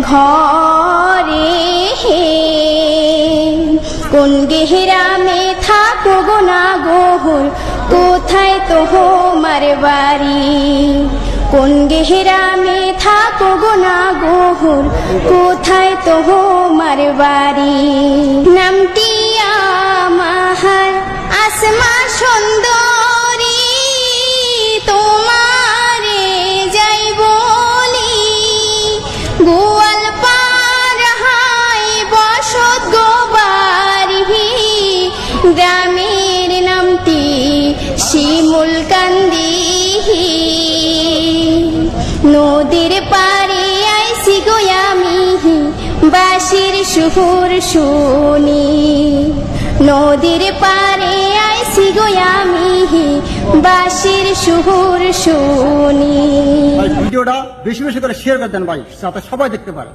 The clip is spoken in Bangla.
ঘরে কোন গেহরামে থাকো গো না গোহর কোথায় তোমার বাড়ি কোন গেহরামে থাকো গো না গোহর কোথায় তোমার বাড়ি নামটি আমার আসমা সুন্দরী তোমারে যাই বলি গোয়াল পাড়ায় বসত গো বাড়ি গ্রামের নামটি শিমুল কান্দি নদীর পাড়ে আইসি গো আমি বাঁশির সুর শুনি নদীর পাড়ে আইসি গো আমি বাঁশির সুর শুনি। ভিডিওটা বেশি বেশি করে শেয়ার করে দেন ভাই, যাতে সবাই দেখতে পারে।